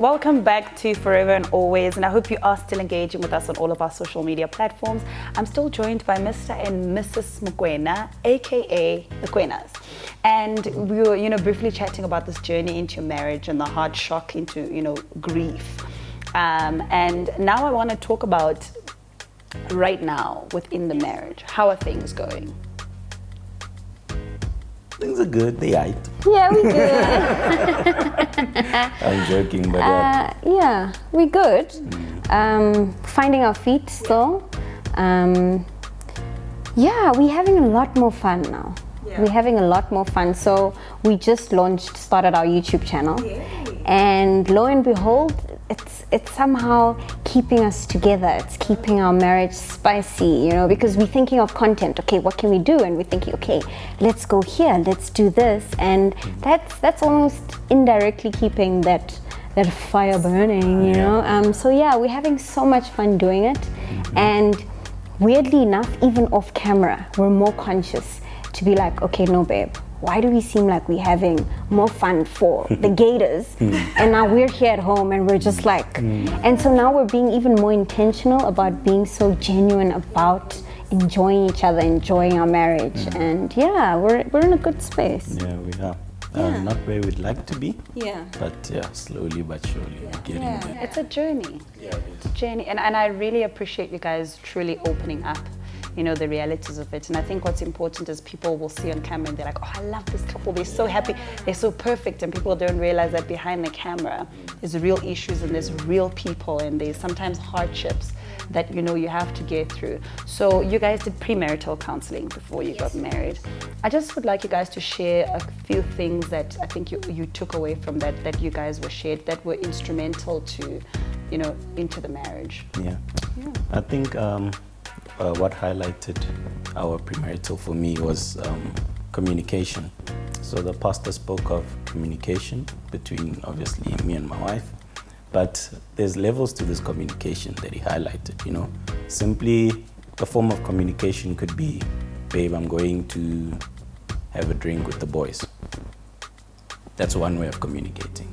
Welcome back to Forever and Always, and I hope you are still engaging with us on all of our social media platforms. I'm still joined by Mr. and Mrs. Mokoena, aka the KOENAS. And we were, briefly chatting about this journey into marriage and the hard shock into, grief. And now I want to talk about right now within the marriage. How are things going? Things are good. They aight. Yeah, we good. I'm joking, but yeah, we good. Finding our feet still. Yeah, we're having a lot more fun now. Yeah. We're having a lot more fun. So we just started our YouTube channel. Yay. And lo and behold, it's somehow keeping us together. It's keeping our marriage spicy, because we're thinking of content. Okay, what can we do? And we're thinking, okay, let's go here, let's do this. And that's almost indirectly keeping that fire burning, So yeah, we're having so much fun doing it. And weirdly enough, even off camera, we're more conscious to be like, okay, no babe, why do we seem like we're having more fun for the gators and now we're here at home and we're just like, and so now we're being even more intentional about being so genuine about enjoying each other, enjoying our marriage. And yeah, we're in a good space. Yeah, we are. Not where we'd like to be, yeah, but yeah, slowly but surely we're getting there. It's a journey. Yeah, it's a journey, and I really appreciate you guys truly opening up, the realities of it. And I think what's important is people will see on camera and they're like, oh, I love this couple, they're so happy, they're so perfect, and people don't realize that behind the camera there's real issues and there's real people and there's sometimes hardships that you have to get through. So you guys did premarital counseling before you got married. I just would like you guys to share a few things that I think you took away from that you guys were shared that were instrumental to into the marriage. Yeah. I think what highlighted our premarital for me was communication. So the pastor spoke of communication between obviously me and my wife, but there's levels to this communication that he highlighted, Simply a form of communication could be, babe, I'm going to have a drink with the boys. That's one way of communicating.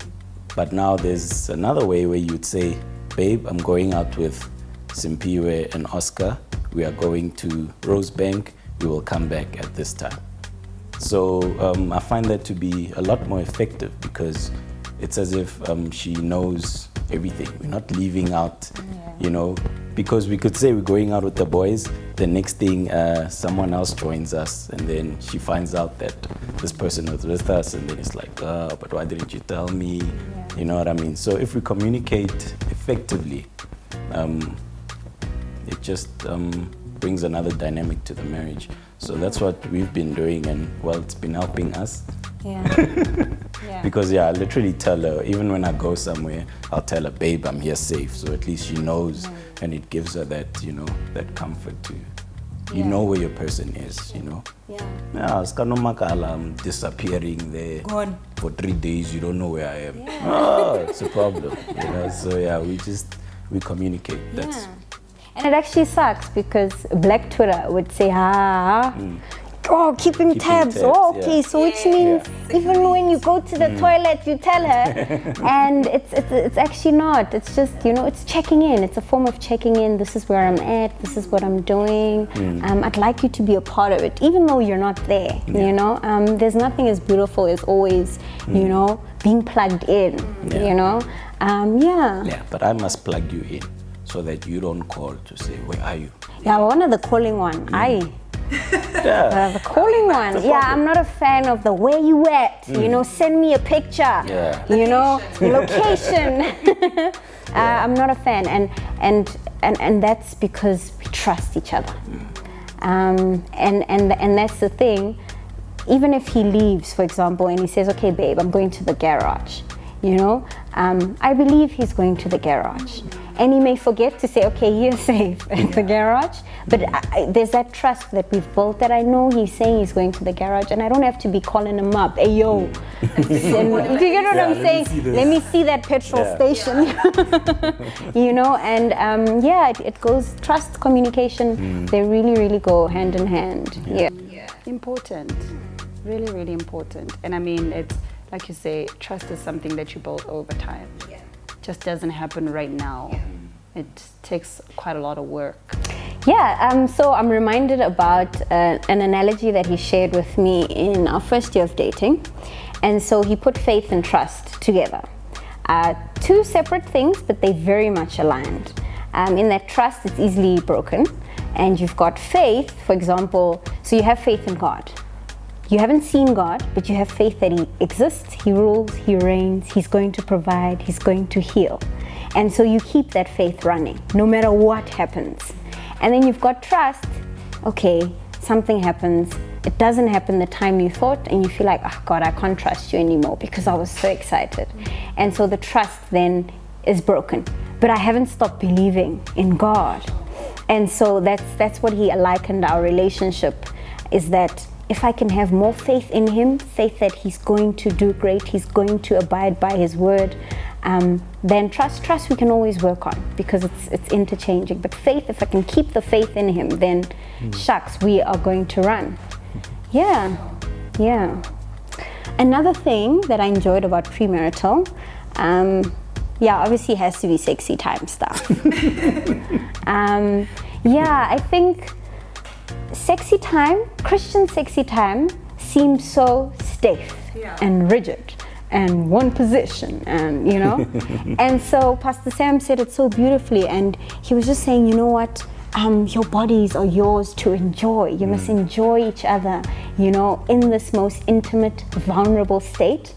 But now there's another way where you'd say, babe, I'm going out with Simpiwe and Oscar. We are going to Rosebank. We will come back at this time. So I find that to be a lot more effective because it's as if she knows everything. We're not leaving out, because we could say we're going out with the boys. The next thing, someone else joins us, and then she finds out that this person was with us, and then it's like, but why didn't you tell me? Yeah. You know what I mean? So if we communicate effectively, it just brings another dynamic to the marriage. So that's what we've been doing, and it's been helping us. Yeah. Because I literally tell her, even when I go somewhere, I'll tell her, babe, I'm here safe. So at least she knows, and it gives her that, that comfort to, know where your person is, I'm disappearing there. Gone. For 3 days, you don't know where I am. Yeah. It's a problem, So we communicate. That's. And it actually sucks because Black Twitter would say, keeping tabs. Oh, okay, so which means even when you go to the toilet, you tell her. And it's actually not. It's just, it's checking in. It's a form of checking in. This is where I'm at. This is what I'm doing. I'd like you to be a part of it, even though you're not there, There's nothing as beautiful as always, being plugged in, Yeah, but I must plug you in so that you don't call to say, where are you? Yeah, one of the calling one. The calling one. Yeah, I'm not a fan of the where you at. Send me a picture. Yeah. Location. I'm not a fan, and that's because we trust each other. And that's the thing. Even if he leaves, for example, and he says, "Okay, babe, I'm going to the garage," I believe he's going to the garage. And he may forget to say, okay, you're safe at the garage. But there's that trust that we've built that I know he's saying he's going to the garage, and I don't have to be calling him up. Hey, yo. Do you get what I'm saying? Let me see that petrol station. It goes, trust, communication, they really, really go hand in hand. Yeah. Important. Really, really important. And I mean, it's like you say, trust is something that you build over time. just doesn't happen right now. It takes quite a lot of work. Yeah, so I'm reminded about an analogy that he shared with me in our first year of dating. And so he put faith and trust together. Two separate things, but they very much aligned. In that trust, it's easily broken. And you've got faith, for example, so you have faith in God. You haven't seen God, but you have faith that He exists, He rules, He reigns, He's going to provide, He's going to heal. And so you keep that faith running, no matter what happens. And then you've got trust. Okay, something happens. It doesn't happen the time you thought, and you feel like, oh God, I can't trust you anymore because I was so excited. And so the trust then is broken. But I haven't stopped believing in God. And so that's what he likened our relationship, is that if I can have more faith in Him, faith that He's going to do great, He's going to abide by His word, then trust we can always work on, because it's interchanging. But faith, if I can keep the faith in Him, then shucks, we are going to run. Yeah. Another thing that I enjoyed about Premarital, obviously it has to be sexy time stuff. I think Christian sexy time seems so stiff and rigid and one position, and and so Pastor Sam said it so beautifully, and he was just saying, you know what, your bodies are yours to enjoy. You must enjoy each other, in this most intimate, vulnerable state.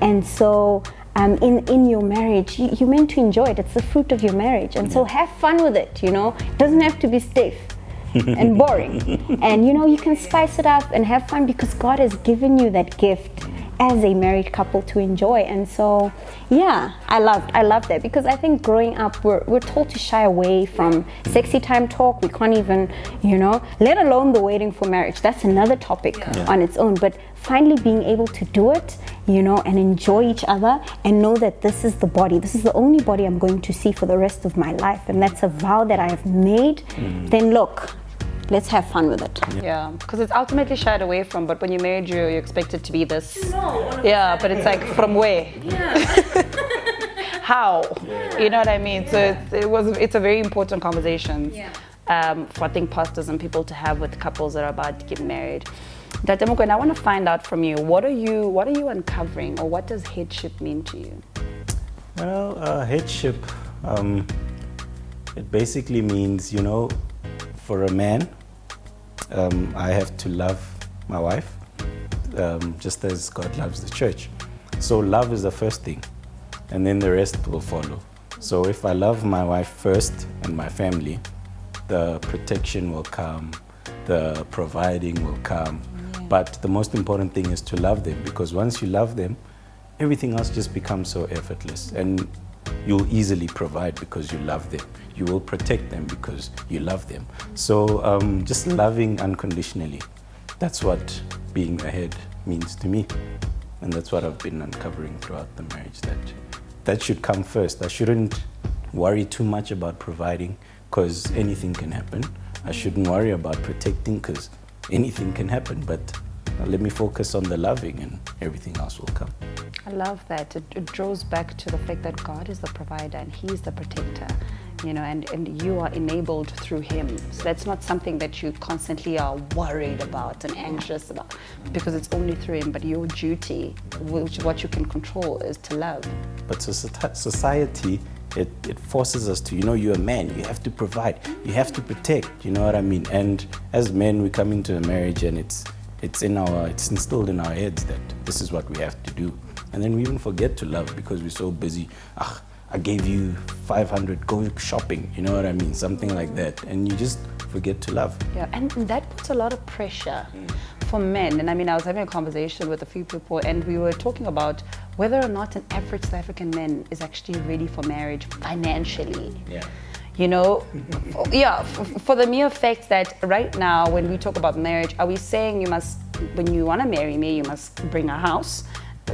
And so in your marriage, you're meant to enjoy it. It's the fruit of your marriage. And so have fun with it, It doesn't have to be stiff and boring. And you can spice it up and have fun, because God has given you that gift as a married couple to enjoy. And so I love that, because I think growing up we're told to shy away from sexy time talk. We can't even, let alone the waiting for marriage. That's another topic on its own. But finally being able to do it, and enjoy each other, and know that this is the body, this is the only body I'm going to see for the rest of my life, and that's a vow that I have made, then look, let's have fun with it. Yeah, because it's ultimately shied away from, but when you're married, you're expected to be this. But it's like, from where? How? You know what I mean? So it's a very important conversation for, I think, pastors and people to have with couples that are about to get married. Tatemoko, and I want to find out from you, what are you uncovering, or what does headship mean to you? Well, headship, it basically means, for a man, I have to love my wife just as God loves the church. So love is the first thing, and then the rest will follow. So if I love my wife first and my family, the protection will come, the providing will come. But the most important thing is to love them, because once you love them, everything else just becomes so effortless, and you'll easily provide because you love them. You will protect them because you love them. So just loving unconditionally, that's what being ahead means to me. And that's what I've been uncovering throughout the marriage, that should come first. I shouldn't worry too much about providing, because anything can happen. I shouldn't worry about protecting, because anything can happen. But let me focus on the loving, and everything else will come. I love that. It draws back to the fact that God is the provider and He is the protector, and you are enabled through Him. So that's not something that you constantly are worried about and anxious about, because it's only through Him. But your duty, what you can control, is to love. But society, it forces us to, you're a man, you have to provide, you have to protect, you know what I mean? And as men, we come into a marriage, and it's instilled in our heads that this is what we have to do. And then we even forget to love, because we're so busy. I gave you 500, go shopping, you know what I mean? Something like that. And you just forget to love. Yeah, and that puts a lot of pressure for men. And I was having a conversation with a few people, and we were talking about whether or not an average South African man is actually ready for marriage financially. For the mere fact that right now, when we talk about marriage, are we saying when you want to marry me, you must bring a house,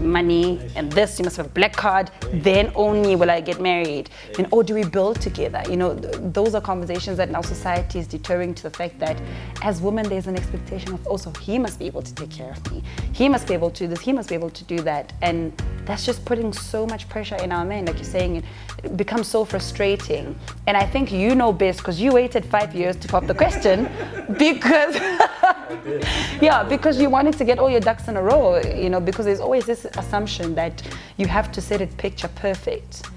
money and this, you must have a black card, then only will I get married. Then, or do we build together? You know, those are conversations that in our society is deterring to the fact that as women, there's an expectation of also he must be able to take care of me. He must be able to do this, he must be able to do that. And that's just putting so much pressure in our men, like you're saying, it becomes so frustrating. And I think you know best because you waited 5 years to pop the question because, yeah, because you wanted to get all your ducks in a row, you know, because there's always this assumption that you have to set it picture perfect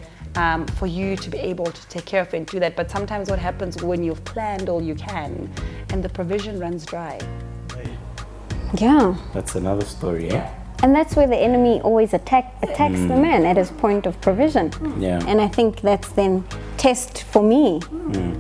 for you to be able to take care of it and do that. But sometimes what happens when you've planned all you can and the provision runs dry. Yeah. That's another story, yeah? And that's where the enemy always attacks the man at his point of provision. Yeah. And I think that's then test for me.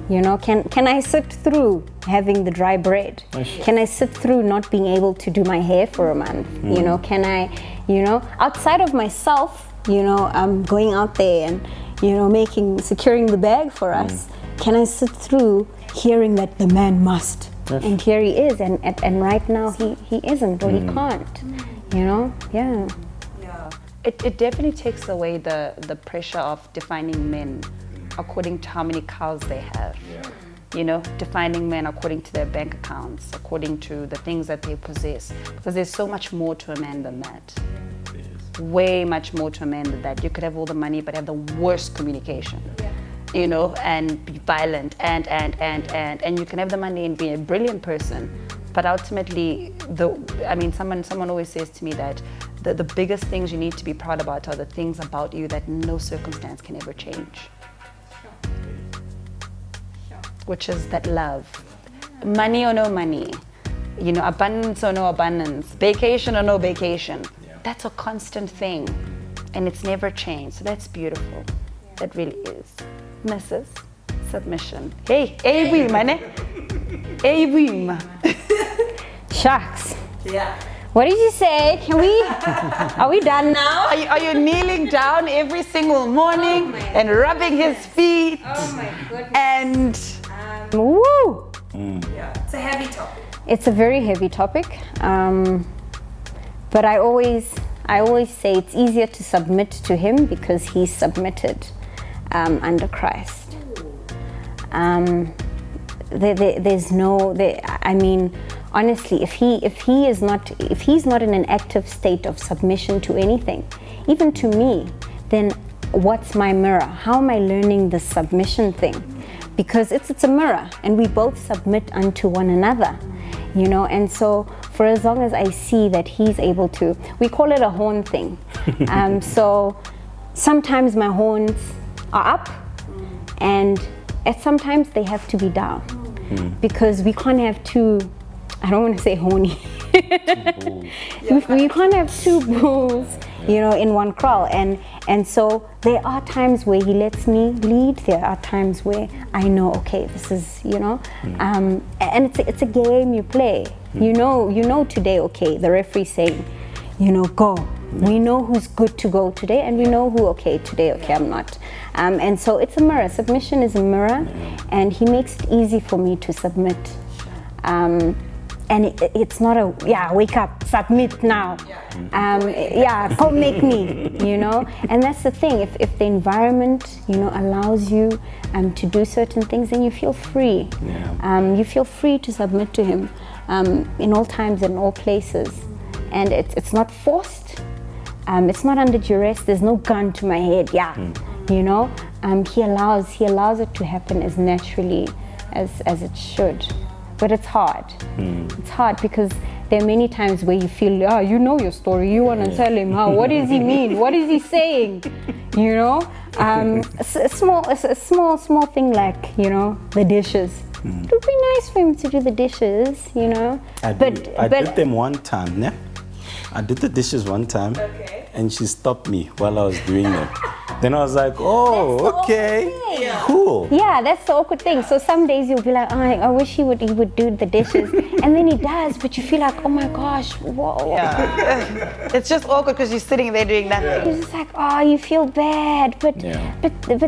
You know, can I sit through having the dry bread? Can I sit through not being able to do my hair for a month? You know, can I, you know, outside of myself, you know, I'm going out there and, you know, securing the bag for us. Can I sit through hearing that the man must? And here he is, and right now he isn't, or he can't. You know, yeah. It definitely takes away the pressure of defining men according to how many cows they have. You know, defining men according to their bank accounts, according to the things that they possess. Because there's so much more to a man than that. Way much more to a man than that. You could have all the money but have the worst communication. You know, and be violent and you can have the money and be a brilliant person. But ultimately, someone always says to me that the biggest things you need to be proud about are the things about you that no circumstance can ever change. Which is that love. Money or no money, you know, abundance or no abundance, vacation or no vacation. That's a constant thing and it's never changed. So that's beautiful. That really is. Mrs. Submission. Hey, Shucks. Yeah. What did you say? Are we done now? Are you kneeling down every single morning and rubbing his feet? Oh my goodness. And woo! Yeah, it's a heavy topic. It's a very heavy topic. But I always say it's easier to submit to him because he's submitted under Christ. Honestly, if he's not in an active state of submission to anything, even to me, then what's my mirror? How am I learning the submission thing? Because it's a mirror, and we both submit unto one another, you know. And so, for as long as I see that he's able to, we call it a horn thing. So sometimes my horns are up, and sometimes they have to be down, because we can't have two. I don't want to say horny. We can't have two bulls, you know, in one kraal. And so there are times where he lets me lead. There are times where I know, okay, this is, you know, and it's a game you play. You know today, okay, the referee's saying, you know, go. We know who's good to go today, and we know who, okay, today, okay, I'm not. And so it's a mirror. Submission is a mirror, and he makes it easy for me to submit. And it's not wake up, submit now. Come make me, you know. And that's the thing. If the environment, you know, allows you to do certain things, then you feel free. You feel free to submit to him in all times and all places. And it's not forced. It's not under duress. There's no gun to my head. You know. He allows it to happen as naturally as it should. But it's hard. It's hard because there are many times where you feel, you know your story. You want to tell him how. What does he mean? What is he saying? You know, a small thing like, you know, the dishes. It would be nice for him to do the dishes, you know. I did them one time. Ne? I did the dishes one time, and she stopped me while I was doing them. Then I was like, oh, okay. way. Cool. Yeah, that's the awkward thing. So some days you'll be like, oh, I wish he would do the dishes, and then he does, but you feel like, oh my gosh, whoa. Yeah. It's just awkward because you're sitting there doing nothing. You're just like, oh, you feel bad, but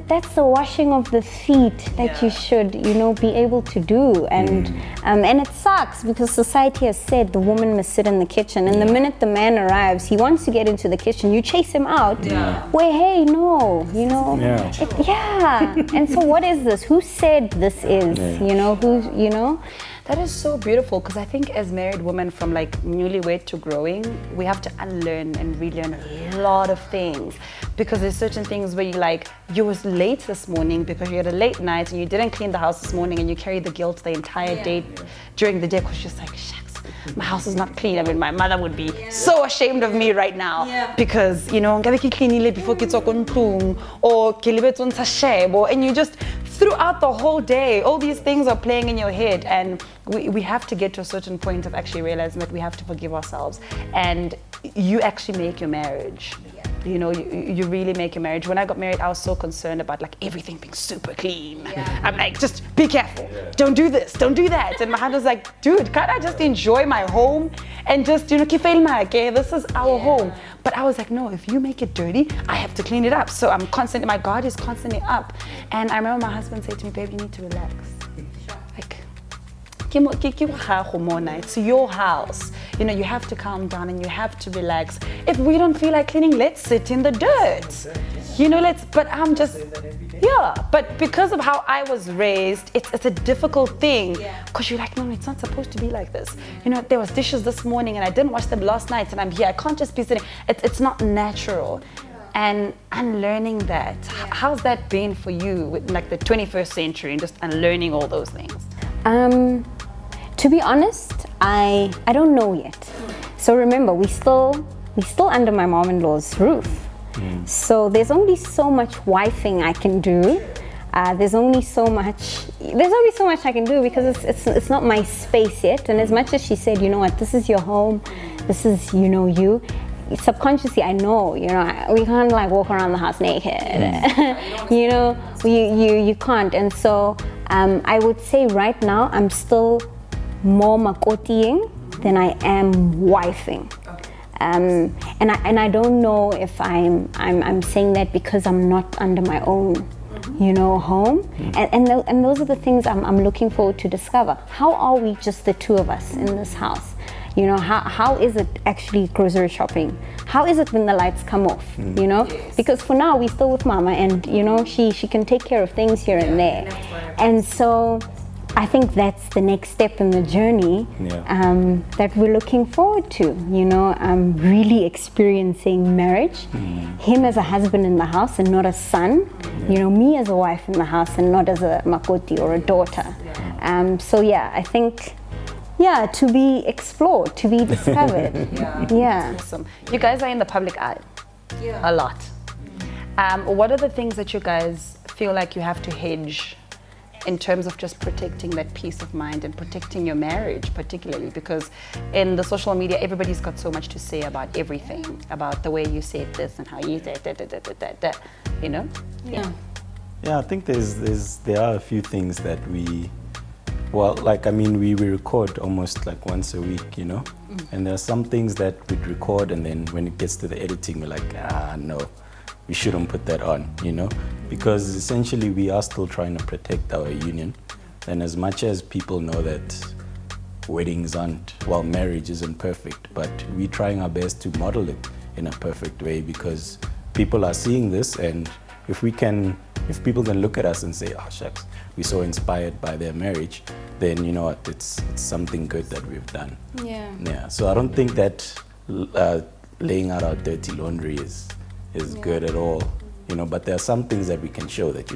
that's the washing of the feet that you should, be able to do, and it sucks because society has said the woman must sit in the kitchen, and the minute the man arrives, he wants to get into the kitchen, you chase him out. Yeah. Where, hey, no, and so what is this? Who said this is? That is so beautiful, because I think as married women, from like newlywed to growing, we have to unlearn and relearn a lot of things, because there's certain things where you was late this morning because you had a late night and you didn't clean the house this morning, and you carry the guilt the entire day during the day, because you're just like, shucks, my house is not clean. I mean, my mother would be so ashamed of me right now because, ngabe ke cleanile before ke tswa ko ntlong, or ke lebetse ntsha shebo, and you just, throughout the whole day, all these things are playing in your head, and we have to get to a certain point of actually realizing that we have to forgive ourselves, and you actually make your marriage. You really make your marriage. When I got married, I was so concerned about everything being super clean. I'm like, just be careful. Don't do this, don't do that. And my husband was like, dude, can't I just enjoy my home and just, this is our home. But I was like, no, if you make it dirty, I have to clean it up. So my guard is constantly up. And I remember my husband said to me, babe, you need to relax. It's your house. You have to calm down and you have to relax. If we don't feel like cleaning, let's sit in the dirt. But I'm just, but because of how I was raised, it's a difficult thing. Because you're like, no, it's not supposed to be like this. There was dishes this morning and I didn't wash them last night and I'm here. I can't just be sitting. It's not natural. And unlearning that, how's that been for you with the 21st century and just unlearning all those things? To be honest, I don't know yet. So remember, we still under my mom-in-law's roof. So there's only so much wifing I can do. There's only so much I can do, because it's not my space yet. And as much as she said, you know what, this is your home, this is you. Subconsciously, I know, we can't walk around the house naked. You can't. And so I would say right now I'm still more makotiing than I am wifing. And I don't know if I'm saying that because I'm not under my own home. And those are the things I'm looking forward to discover. How are we just the two of us in this house? How is it actually grocery shopping? How is it when the lights come off? Because for now we're still with mama, and she can take care of things here and there. And so I think that's the next step in the journey that we're looking forward to. Really experiencing marriage, him as a husband in the house and not a son. Me as a wife in the house and not as a makoti or a daughter. I think. To be explored, to be discovered. Awesome. You guys are in the public eye a lot. What are the things that you guys feel like you have to hedge in terms of just protecting that peace of mind and protecting your marriage, particularly because in the social media, everybody's got so much to say about everything, about the way you said this and how you said that. I think there are a few things that we record almost once a week, and there are some things that we'd record, and then when it gets to the editing, we're like, no, we shouldn't put that on, because essentially we are still trying to protect our union. And as much as people know that marriage isn't perfect, but we're trying our best to model it in a perfect way, because people are seeing this, and if people can look at us and say, oh shucks, we're so inspired by their marriage, then you know what, it's something good that we've done. So I don't think that laying out our dirty laundry is good at all, but there are some things that we can show that,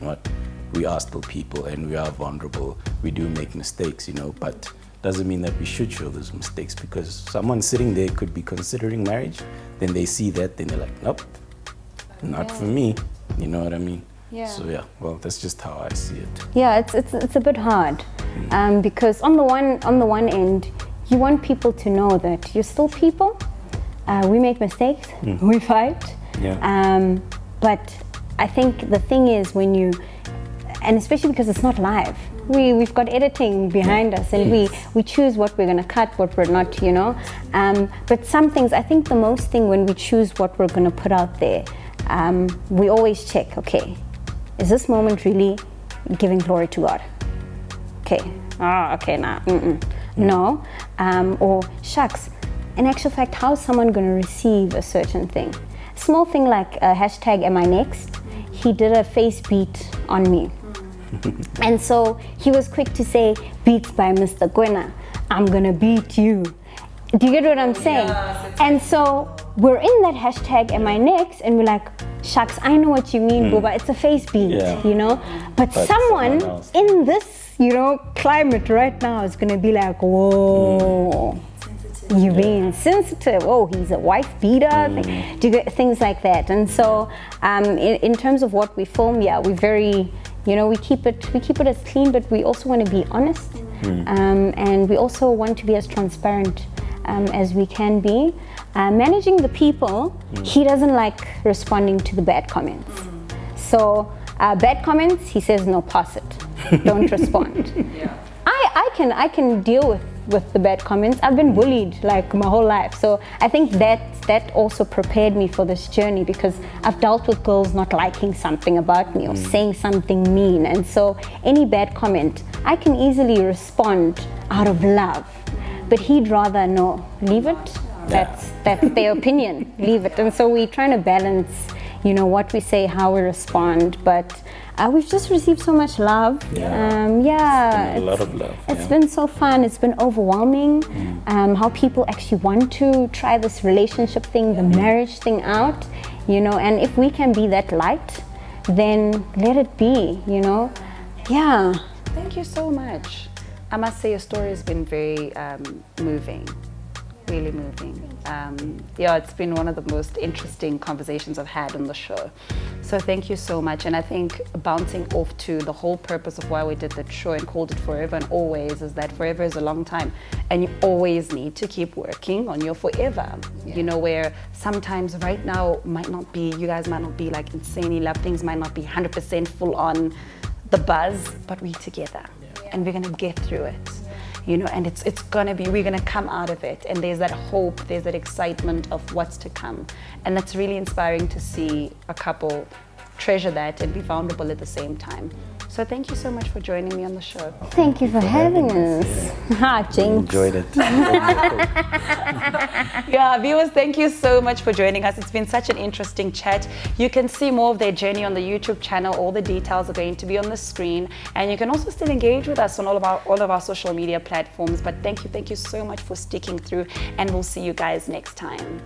we are still people and we are vulnerable, we do make mistakes, but doesn't mean that we should show those mistakes, because someone sitting there could be considering marriage, then they see that, then they're like, nope, not for me, you know what I mean? So that's just how I see it. It's a bit hard, because on the one end, you want people to know that you're still people. We make mistakes, we fight. But I think the thing is, when you and especially because it's not live. We've got editing behind us, and we choose what we're going to cut, what we're not, you know. But some things, I think the most thing when we choose what we're going to put out there, we always check, okay, is this moment really giving glory to God? Okay, okay, nah, no. Or shucks, in actual fact, how is someone going to receive a certain thing? Small thing like hashtag am I next? He did a face beat on me. And so he was quick to say, beats by Mr. Gwena, I'm gonna beat you. Do you get what I'm saying? Yes, and so we're in that hashtag am I next, and we're like, shucks, I know what you mean, Boba, it's a face beat, you know? But someone in this, you know, climate right now is gonna be like, whoa. You being sensitive. Oh, he's a wife beater. Do you get things like that? And so, in terms of what we film, we very, you know, we keep it as clean, but we also want to be honest, and we also want to be as transparent as we can be. Managing the people, he doesn't like responding to the bad comments. So, bad comments, he says no, pass it, don't respond. I can deal with the bad comments. I've been bullied like my whole life, so I think that also prepared me for this journey, because I've dealt with girls not liking something about me or saying something mean, and so any bad comment I can easily respond out of love, but he'd rather no, leave it, that's their opinion, leave it. And so we're trying to balance, you know, what we say, how we respond, but we've just received so much love. A lot of love. It's been so fun. It's been overwhelming. How people actually want to try this relationship thing, the marriage thing out, you know. And if we can be that light, then let it be, you know. Yeah. Thank you so much. I must say your story has been very moving. Really moving. It's been one of the most interesting conversations I've had on the show. So thank you so much. And I think bouncing off to the whole purpose of why we did that show and called it Forever and Always is that forever is a long time, and you always need to keep working on your forever. You know, where sometimes right now might not be, you guys might not be like insanely love, things might not be 100% full on the buzz, but we're together and we're gonna get through it. You know, and it's gonna be, we're gonna come out of it, and there's that hope, there's that excitement of what's to come, and that's really inspiring to see a couple treasure that and be vulnerable at the same time. So thank you so much for joining me on the show. Thank you for having us. Jinx. Enjoyed it. Viewers, thank you so much for joining us. It's been such an interesting chat. You can see more of their journey on the YouTube channel. All the details are going to be on the screen, and you can also still engage with us on all of our social media platforms. But thank you so much for sticking through, and we'll see you guys next time.